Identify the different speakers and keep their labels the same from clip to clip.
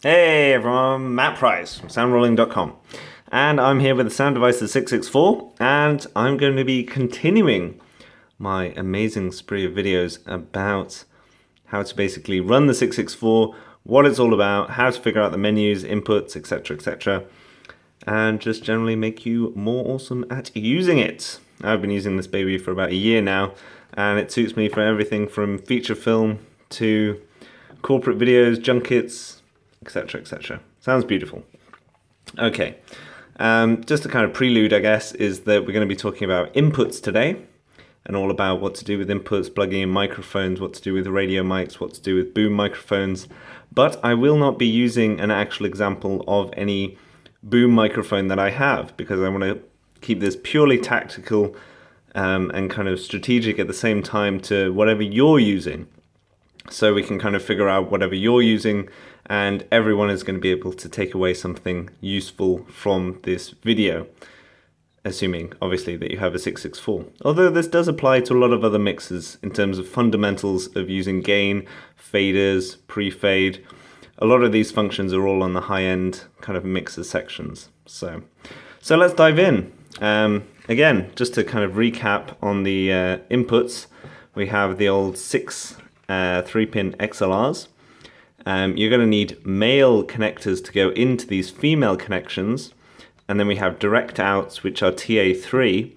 Speaker 1: Hey everyone, Matt Price from Soundrolling.com, and I'm here with the Sound Devices 664, and I'm going to be continuing my amazing spree of videos about how to basically run the 664, what it's all about, how to figure out the menus, inputs, etc., and just generally make you more awesome at using it. I've been using this baby for about a year now, and it suits me for everything from feature film to corporate videos, junkets, etc. Sounds beautiful. Okay, just a kind of prelude, I guess, is that we're going to be talking about inputs today and all about what to do with inputs, plugging in microphones, what to do with radio mics, what to do with boom microphones. But I will not be using an actual example of any boom microphone that I have because I want to keep this purely tactical and kind of strategic at the same time to whatever you're using. So we can kind of figure out whatever you're using, and everyone is going to be able to take away something useful from this video, assuming obviously that you have a 664. Although this does apply to a lot of other mixers in terms of fundamentals of using gain, faders, pre-fade. A lot of these functions are all on the high-end kind of mixer sections. So let's dive in. Again, just to kind of recap on the inputs, we have the old 3-pin XLRs. You're going to need male connectors to go into these female connections, and then we have direct outs, which are TA3,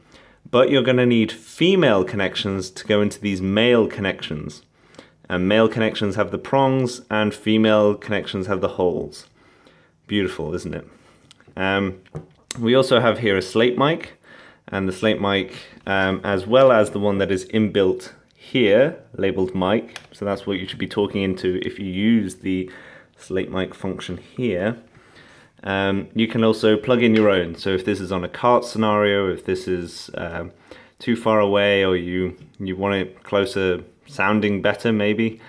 Speaker 1: but you're going to need female connections to go into these male connections. And male connections have the prongs, and female connections have the holes. Beautiful, isn't it? We also have here a Slate Mic, and the Slate Mic, as well as the one that is inbuilt here, labeled mic, so that's what you should be talking into if you use the Slate Mic function here. You can also plug in your own, so if this is on a cart scenario, if this is too far away, or you want it closer, sounding better maybe,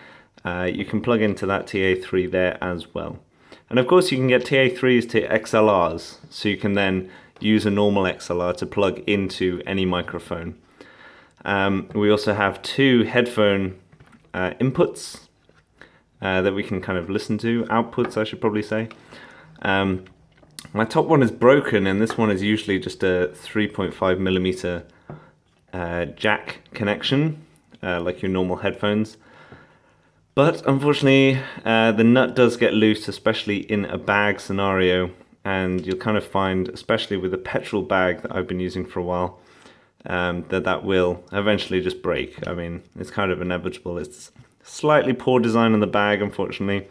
Speaker 1: you can plug into that TA3 there as well. And of course you can get TA3s to XLRs, so you can then use a normal XLR to plug into any microphone. We also have two headphone inputs that we can kind of listen to, outputs I should probably say. My top one is broken, and this one is usually just a 3.5 millimeter jack connection, like your normal headphones. But unfortunately, the nut does get loose, especially in a bag scenario, and you'll kind of find, especially with the petrol bag that I've been using for a while, that will eventually just break. I mean, it's kind of inevitable. It's slightly poor design on the bag, unfortunately,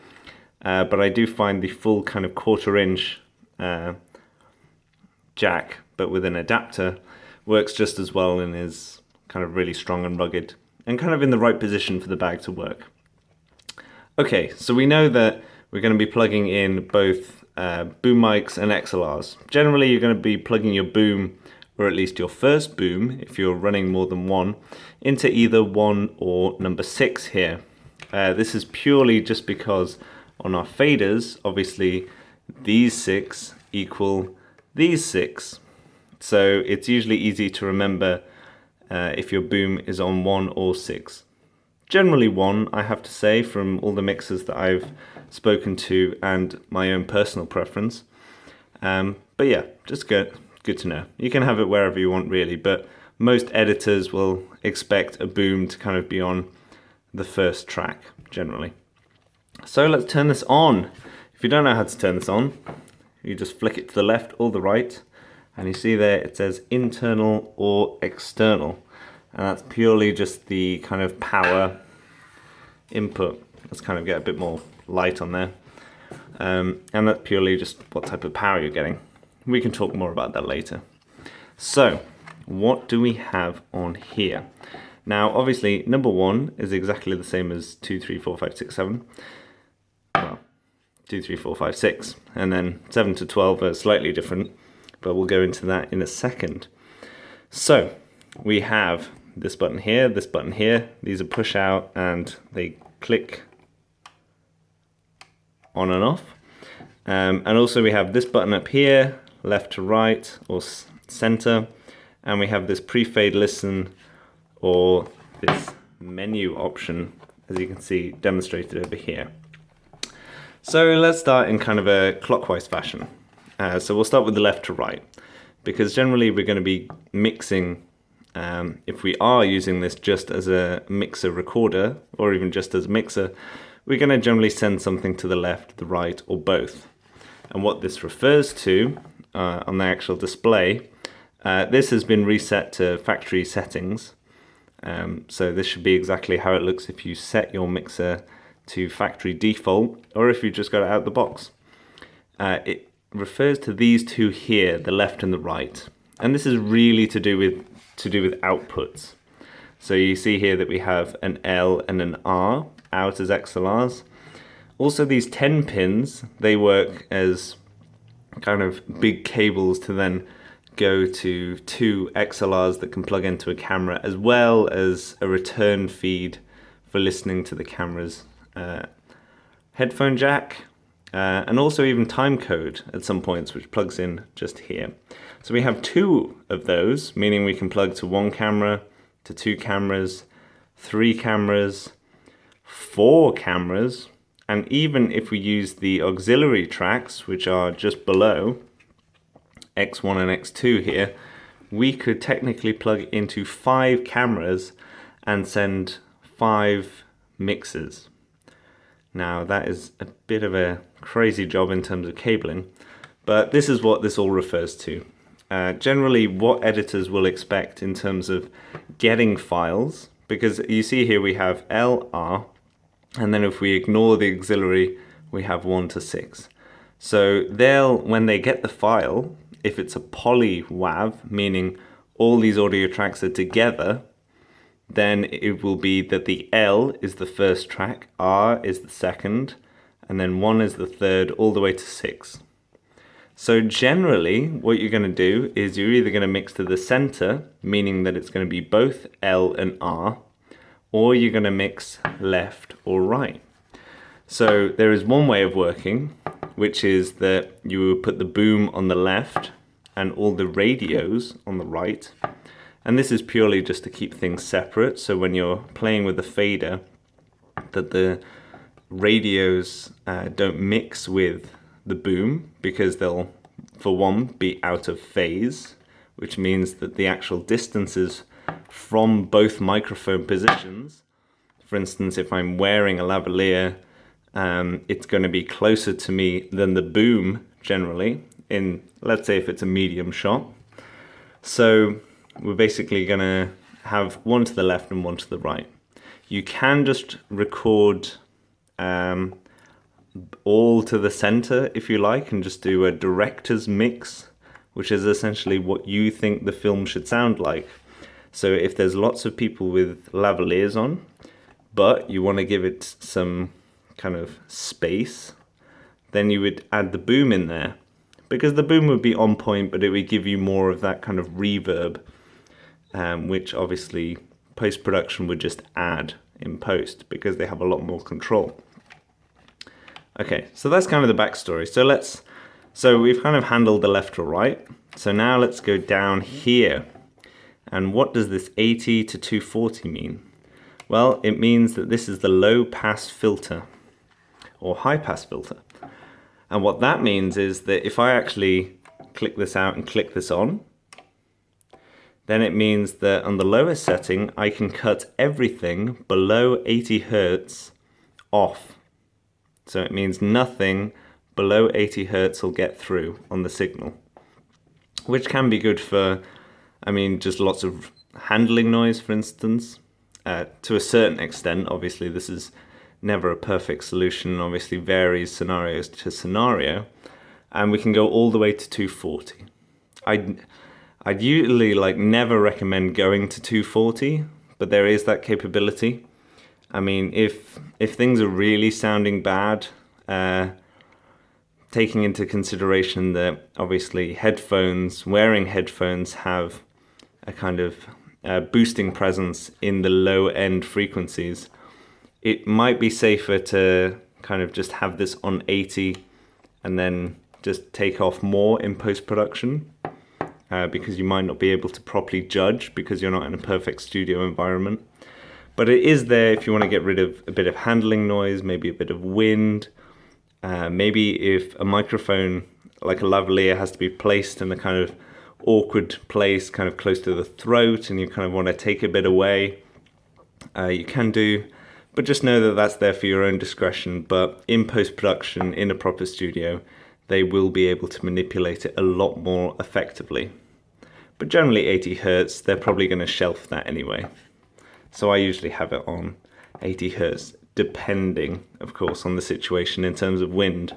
Speaker 1: but I do find the full kind of 1/4 inch jack, but with an adapter, works just as well and is kind of really strong and rugged and kind of in the right position for the bag to work. Okay, so we know that we're going to be plugging in both boom mics and XLRs. Generally, you're going to be plugging your boom, or at least your first boom, if you're running more than one, into either 1 or number 6 here. This is purely just because on our faders, obviously, these 6 equal these 6. So it's usually easy to remember if your boom is on 1 or 6. Generally 1, I have to say, from all the mixers that I've spoken to and my own personal preference. But yeah, just good to know. You can have it wherever you want really, but most editors will expect a boom to kind of be on the first track, generally. So let's turn this on. If you don't know how to turn this on, you just flick it to the left or the right, and you see there it says internal or external. And that's purely just the kind of power input. Let's kind of get a bit more light on there. And that's purely just what type of power you're getting. We can talk more about that later. So, what do we have on here? Now, obviously, number 1 is exactly the same as 2, 3, 4, 5, 6, 7. Well, 2, 3, 4, 5, 6. And then 7 to 12 are slightly different, but we'll go into that in a second. So, we have this button here, this button here. These are push out and they click on and off. And also we have this button up here, left to right or center, and we have this pre-fade listen or this menu option, as you can see demonstrated over here. So let's start in kind of a clockwise fashion. So we'll start with the left to right, because generally we're going to be mixing, if we are using this just as a mixer recorder, or even just as a mixer, we're going to generally send something to the left, the right, or both. And what this refers to on the actual display, this has been reset to factory settings. So this should be exactly how it looks if you set your mixer to factory default, or if you just got it out of the box. It refers to these two here, the left and the right. And this is really to do with outputs. So you see here that we have an L and an R out as XLRs. Also, these 10 pins, they work as kind of big cables to then go to two XLRs that can plug into a camera, as well as a return feed for listening to the camera's headphone jack, and also even time code at some points, which plugs in just here. So we have two of those, meaning we can plug to one camera, to two cameras, three cameras, four cameras, and even if we use the auxiliary tracks, which are just below X1 and X2 here, we could technically plug into 5 cameras and send 5 mixers. Now that is a bit of a crazy job in terms of cabling, but this is what this all refers to. Generally what editors will expect in terms of getting files, because you see here we have LR, and then if we ignore the auxiliary, we have 1 to 6. So when they get the file, if it's a poly WAV, meaning all these audio tracks are together, then it will be that the L is the first track, R is the second, and then 1 is the third, all the way to 6. So generally, what you're going to do is you're either going to mix to the center, meaning that it's going to be both L and R, or you're going to mix left or right. So there is one way of working, which is that you would put the boom on the left and all the radios on the right. And this is purely just to keep things separate. So when you're playing with the fader, that the radios don't mix with the boom, because they'll, for one, be out of phase, which means that the actual distances from both microphone positions, for instance, if I'm wearing a lavalier, it's going to be closer to me than the boom generally, in, let's say if it's a medium shot. So we're basically going to have one to the left and one to the right. You can just record all to the center if you like, and just do a director's mix, which is essentially what you think the film should sound like. So if there's lots of people with lavaliers on, but you want to give it some kind of space, then you would add the boom in there, because the boom would be on point, but it would give you more of that kind of reverb, which obviously post-production would just add in post, because they have a lot more control. Okay, so that's kind of the backstory. So we've kind of handled the left to right. So now let's go down here. And what does this 80 to 240 mean? Well, it means that this is the low pass filter or high pass filter. And what that means is that if I actually click this out and click this on, then it means that on the lowest setting, I can cut everything below 80 Hertz off. So it means nothing below 80 Hertz will get through on the signal, which can be good for, just lots of handling noise, for instance. To a certain extent, obviously this is never a perfect solution, obviously varies scenarios to scenario, and we can go all the way to 240. I'd usually never recommend going to 240, but there is that capability. If things are really sounding bad, taking into consideration that obviously wearing headphones have a kind of boosting presence in the low end frequencies, it might be safer to kind of just have this on 80 and then just take off more in post-production, because you might not be able to properly judge because you're not in a perfect studio environment. But it is there if you want to get rid of a bit of handling noise, maybe a bit of wind, Maybe if a microphone, like a lavalier, has to be placed in a kind of awkward place, kind of close to the throat, and you kind of want to take a bit away, you can do, but just know that that's there for your own discretion. But in post-production, in a proper studio, they will be able to manipulate it a lot more effectively. But generally 80 Hertz, they're probably going to shelf that anyway. So I usually have it on 80 Hertz, depending, of course, on the situation in terms of wind.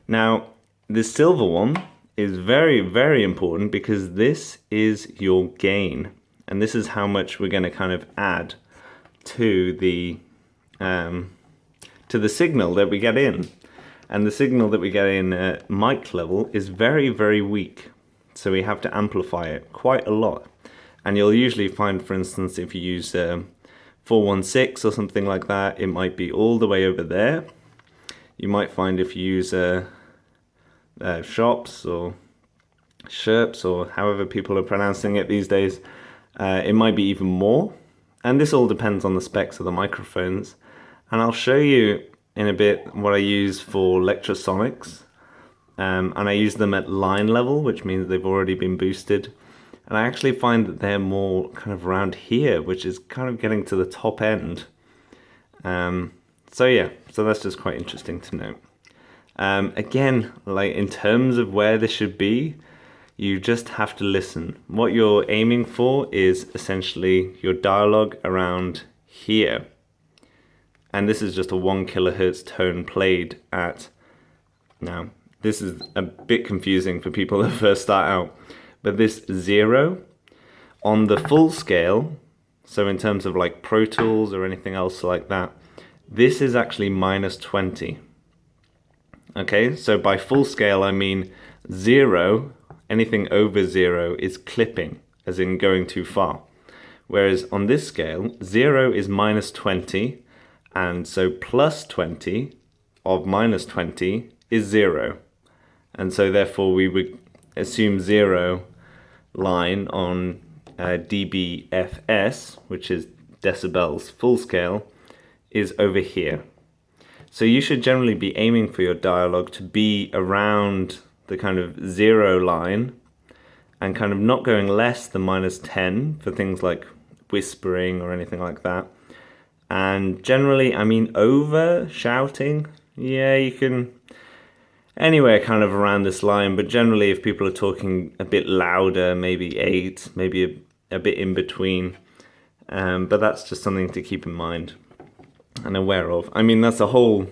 Speaker 1: Now, the silver one is very, very important because this is your gain. And this is how much we're going to kind of add to the signal that we get in. And the signal that we get in at mic level is very, very weak. So we have to amplify it quite a lot. And you'll usually find, for instance, if you use 416 or something like that, it might be all the way over there. You might find if you use shops or sherps, or however people are pronouncing it these days, it might be even more. And this all depends on the specs of the microphones. And I'll show you in a bit what I use for Lectrosonics. And I use them at line level, which means they've already been boosted. And I actually find that they're more kind of around here, which is kind of getting to the top end. So yeah, so that's just quite interesting to note. Again, like in terms of where this should be, you just have to listen. What you're aiming for is essentially your dialogue around here. And this is just a 1 kilohertz tone played at, now this is a bit confusing for people that first start out, but this 0 on the full scale, so in terms of like Pro Tools or anything else like that, this is actually -20. Okay, so by full scale I mean 0, anything over 0 is clipping, as in going too far. Whereas on this scale, 0 is -20, and so +20 of -20 is 0. And so therefore we would assume 0 line on dBFS, which is decibels full scale, is over here. So you should generally be aiming for your dialogue to be around the kind of 0 line and kind of not going less than -10 for things like whispering or anything like that. And generally, I mean, over shouting, yeah, you can anywhere kind of around this line, but generally if people are talking a bit louder, maybe 8, maybe a bit in between, but that's just something to keep in mind and aware of. I mean, it's a whole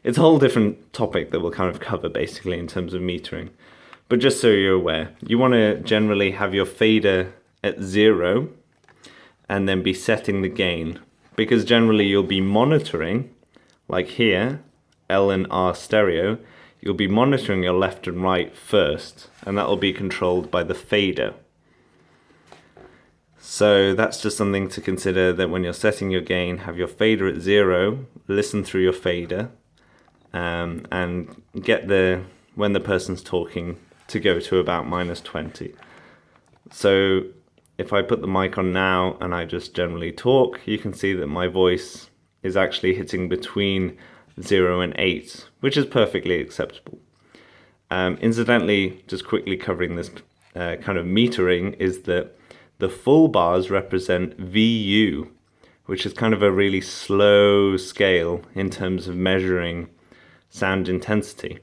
Speaker 1: different topic that we'll kind of cover basically in terms of metering. But just so you're aware, you want to generally have your fader at 0 and then be setting the gain, because generally you'll be monitoring, like here, L and R stereo, you'll be monitoring your left and right first, and that will be controlled by the fader. So that's just something to consider, that when you're setting your gain, have your fader at 0, listen through your fader, and get when the person's talking, to go to about -20. So if I put the mic on now and I just generally talk, you can see that my voice is actually hitting between 0 and 8, which is perfectly acceptable. Incidentally, just quickly covering this kind of metering, is that the full bars represent VU, which is kind of a really slow scale in terms of measuring sound intensity,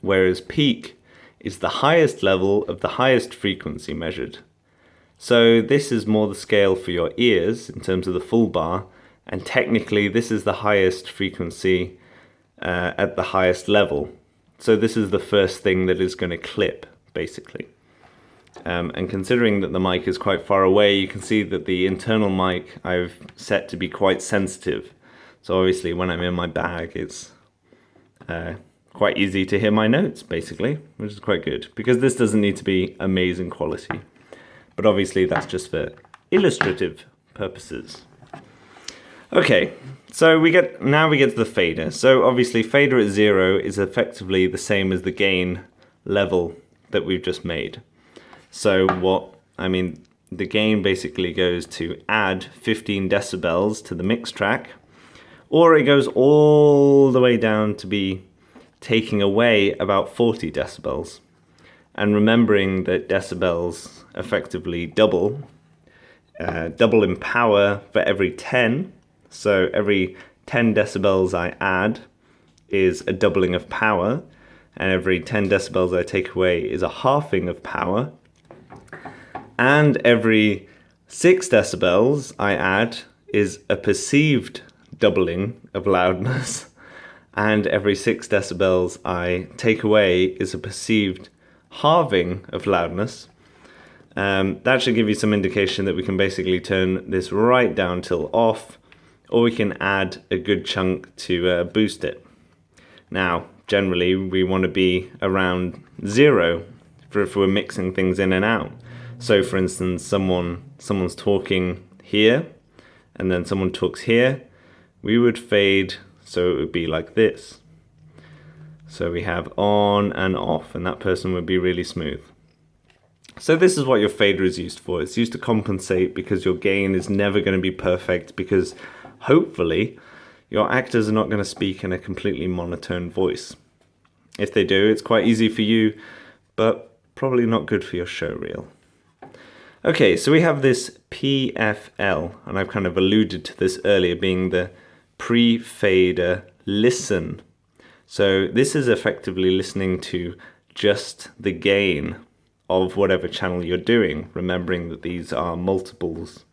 Speaker 1: whereas peak is the highest level of the highest frequency measured. So this is more the scale for your ears in terms of the full bar, and technically this is the highest frequency at the highest level. So this is the first thing that is going to clip, basically. And considering that the mic is quite far away, you can see that the internal mic I've set to be quite sensitive. So obviously when I'm in my bag, it's quite easy to hear my notes, basically, which is quite good, because this doesn't need to be amazing quality. But obviously that's just for illustrative purposes. Okay, so we get to the fader. So obviously fader at 0 is effectively the same as the gain level that we've just made. So the gain basically goes to add 15 decibels to the mix track, or it goes all the way down to be taking away about 40 decibels. And remembering that decibels effectively double in power for every 10. So every 10 decibels I add is a doubling of power, and every 10 decibels I take away is a halving of power. And every 6 decibels I add is a perceived doubling of loudness. And every 6 decibels I take away is a perceived halving of loudness. That should give you some indication that we can basically turn this right down till off, or we can add a good chunk to boost it. Now, generally, we want to be around 0 for if we're mixing things in and out. So, for instance, someone's talking here, and then someone talks here. We would fade, so it would be like this. So we have on and off, and that person would be really smooth. So this is what your fader is used for. It's used to compensate because your gain is never going to be perfect, because hopefully your actors are not going to speak in a completely monotone voice. If they do, it's quite easy for you, but probably not good for your show reel. Okay, so we have this PFL, and I've kind of alluded to this earlier, being the pre-fader listen. So this is effectively listening to just the gain of whatever channel you're doing, remembering that these are multiples,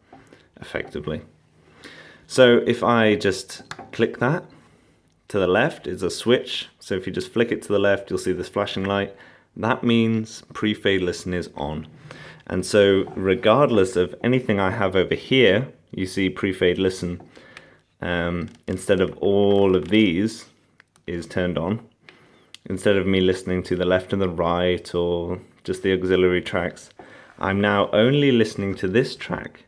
Speaker 1: effectively. So if I just click that, to the left is a switch. So if you just flick it to the left, you'll see this flashing light. That means pre-fade listen is on. And so regardless of anything I have over here, you see pre-fade listen, instead of all of these, is turned on. Instead of me listening to the left and the right or just the auxiliary tracks, I'm now only listening to this track,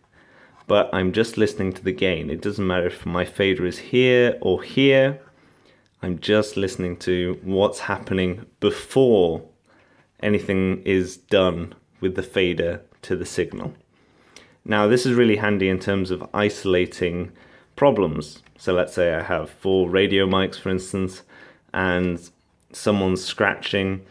Speaker 1: but I'm just listening to the gain. It doesn't matter if my fader is here or here. I'm just listening to what's happening before anything is done with the fader to the signal. Now, this is really handy in terms of isolating problems. So let's say I have 4 radio mics, for instance, and someone's scratching,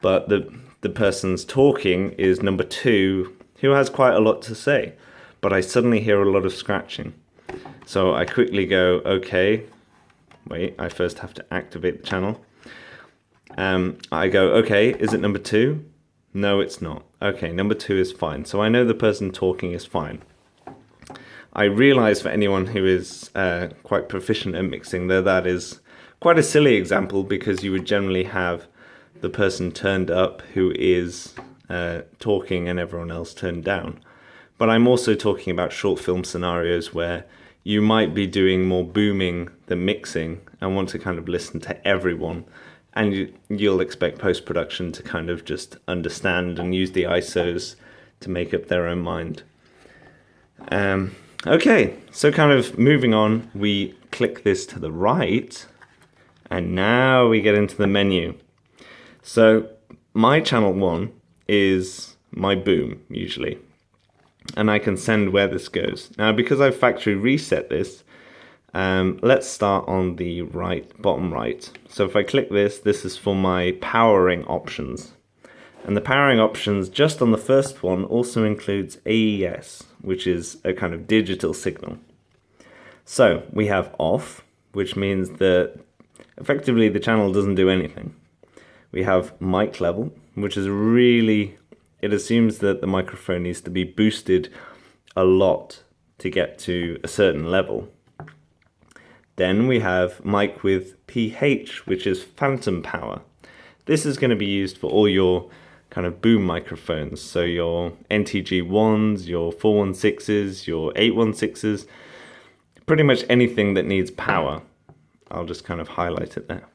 Speaker 1: but the person's talking is number 2, who has quite a lot to say, but I suddenly hear a lot of scratching. So I quickly go, okay, wait, I first have to activate the channel. I go, okay, is it number 2? No, it's not. Okay, number 2 is fine. So I know the person talking is fine. I realize for anyone who is quite proficient at mixing, that is quite a silly example, because you would generally have the person turned up who is talking and everyone else turned down. But I'm also talking about short film scenarios where you might be doing more booming than mixing and want to kind of listen to everyone. And you'll expect post-production to kind of just understand and use the ISOs to make up their own mind. Okay, so kind of moving on, we click this to the right, and now we get into the menu. So my channel 1 is my boom, usually, and I can send where this goes. Now, because I've factory reset this, let's start on the bottom right. So if I click this, this is for my powering options. And the powering options just on the first one also includes AES, which is a kind of digital signal. So we have off, which means that effectively the channel doesn't do anything. We have mic level, which is it assumes that the microphone needs to be boosted a lot to get to a certain level. Then we have mic with pH, which is phantom power. This is going to be used for all your kind of boom microphones. So your NTG1s, your 416s, your 816s, pretty much anything that needs power. I'll just kind of highlight it there.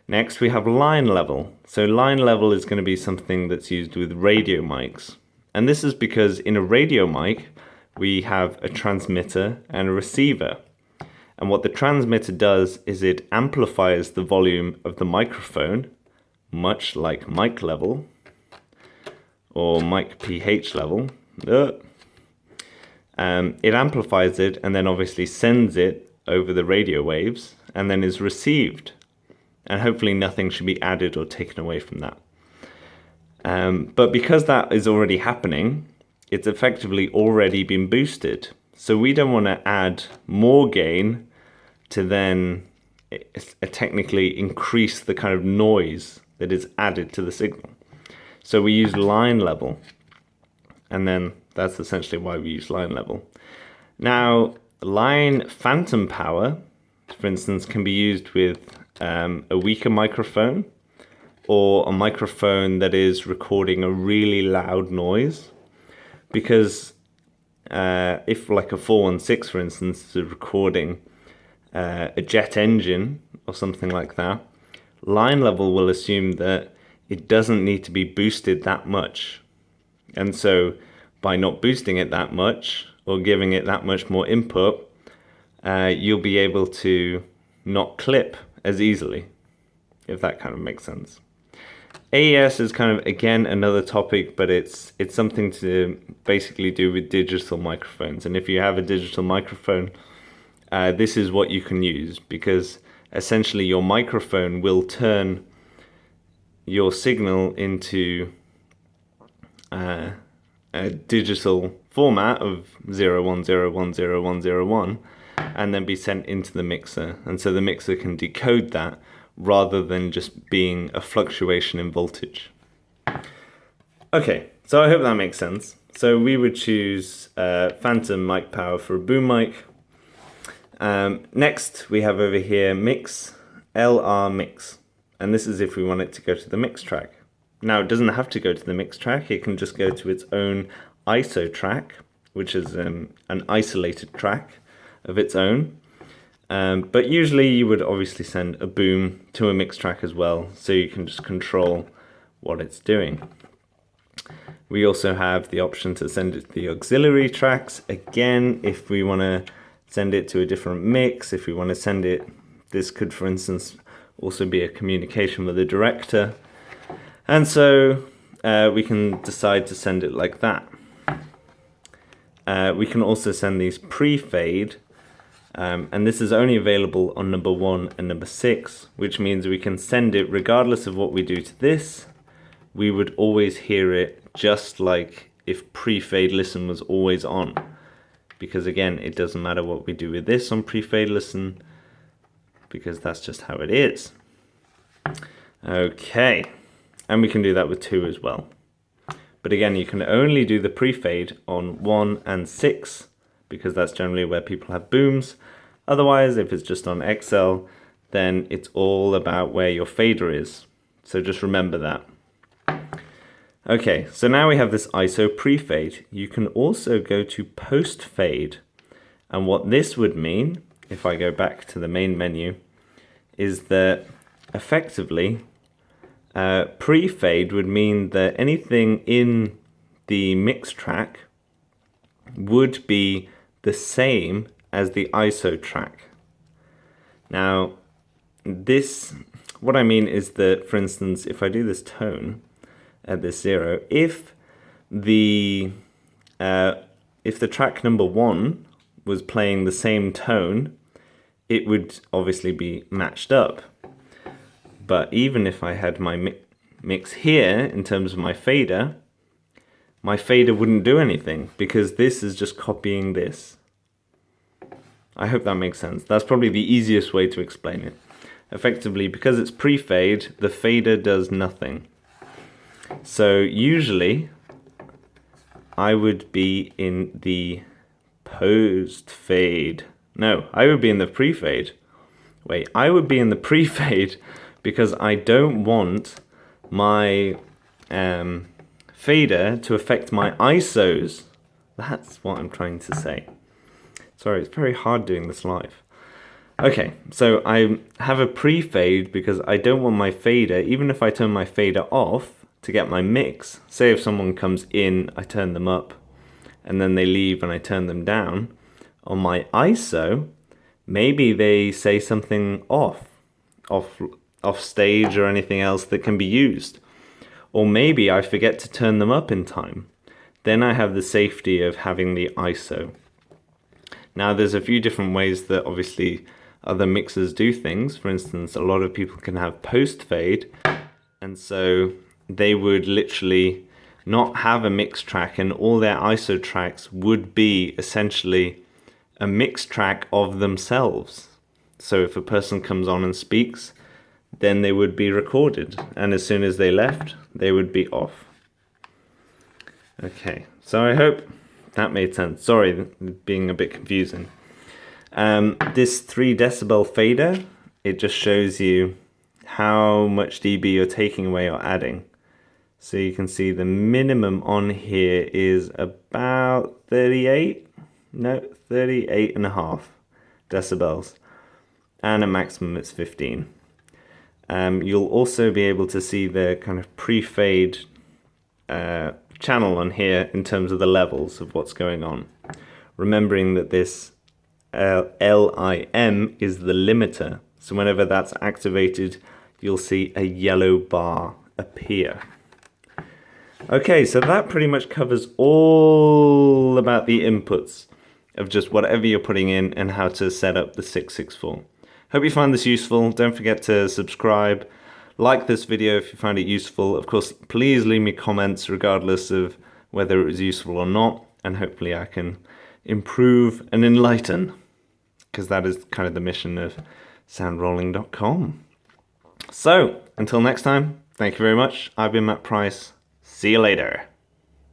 Speaker 1: Next, we have line level. So line level is going to be something that's used with radio mics. And this is because in a radio mic, we have a transmitter and a receiver. And what the transmitter does is it amplifies the volume of the microphone, much like mic level or mic pH level. It amplifies it and then obviously sends it over the radio waves and then is received. And hopefully nothing should be added or taken away from that. But because that is already happening, it's effectively already been boosted. So we don't want to add more gain to then technically increase the kind of noise that is added to the signal. So we use line level, and then that's essentially why we use line level. Now, line phantom power, for instance, can be used with a weaker microphone or a microphone that is recording a really loud noise. Because if like a 416, for instance, is recording a jet engine or something like that, line level will assume that it doesn't need to be boosted that much. And so by not boosting it that much or giving it that much more input, you'll be able to not clip as easily, if that kind of makes sense. AES is kind of, again, another topic, but it's something to basically do with digital microphones. And if you have a digital microphone, this is what you can use, because essentially your microphone will turn your signal into a digital format of 01010101, and then be sent into the mixer. And so the mixer can decode that rather than just being a fluctuation in voltage. Okay, so I hope that makes sense. So we would choose phantom mic power for a boom mic. Next we have over here mix, LR mix. And this is if we want it to go to the mix track. Now it doesn't have to go to the mix track, it can just go to its own ISO track, which is an isolated track of its own. But usually you would obviously send a boom to a mix track as well, so you can just control what it's doing. We also have the option to send it to the auxiliary tracks. Again, if we want to send it to a different mix, if we want to send it, this could, for instance, also be a communication with the director. And so we can decide to send it like that. We can also send these pre-fade. And this is only available on number 1 and number 6, which means we can send it regardless of what we do to this. We would always hear it just like if pre-fade listen was always on. Because again, it doesn't matter what we do with this on pre-fade listen, because that's just how it is. Okay, and we can do that with 2 as well. But again, you can only do the pre-fade on 1 and 6, because that's generally where people have booms. Otherwise, if it's just on XL, then it's all about where your fader is. So just remember that. Okay, so now we have this ISO pre-fade. You can also go to post-fade. And what this would mean, if I go back to the main menu, is that effectively, pre-fade would mean that anything in the mix track would be the same as the ISO track. Now, what I mean is that, for instance, if I do this tone at this 0, if the track number 1 was playing the same tone, it would obviously be matched up. But even if I had my mix here in terms of my fader wouldn't do anything, because this is just copying this. I hope that makes sense. That's probably the easiest way to explain it. Effectively, because it's pre-fade, the fader does nothing. So usually, I would be in the post-fade. No, I would be in the pre-fade. Wait, I would be in the pre-fade because I don't want my fader to affect my ISOs. That's what I'm trying to say. Sorry, it's very hard doing this live. Okay, so I have a pre-fade because I don't want my fader, even if I turn my fader off to get my mix. Say if someone comes in, I turn them up, and then they leave and I turn them down. On my ISO, maybe they say something off stage or anything else that can be used. Or maybe I forget to turn them up in time. Then I have the safety of having the ISO. Now there's a few different ways that obviously other mixers do things. For instance, a lot of people can have post fade, and so they would literally not have a mix track, and all their ISO tracks would be essentially a mix track of themselves. So if a person comes on and speaks, then they would be recorded, and as soon as they left, they would be off. Okay, so I hope that made sense. Sorry, being a bit confusing. This 3 decibel fader, it just shows you how much dB you're taking away or adding. So you can see the minimum on here is about 38 and a half decibels, and a maximum it's 15. You'll also be able to see the kind of pre-fade channel on here in terms of the levels of what's going on. Remembering that this LIM is the limiter, so whenever that's activated, you'll see a yellow bar appear. Okay, so that pretty much covers all about the inputs of just whatever you're putting in and how to set up the 664. Hope you find this useful. Don't forget to subscribe, like this video if you find it useful. Of course, please leave me comments regardless of whether it was useful or not, and hopefully I can improve and enlighten, because that is kind of the mission of Soundrolling.com. So, until next time, thank you very much. I've been Matt Price. See you later.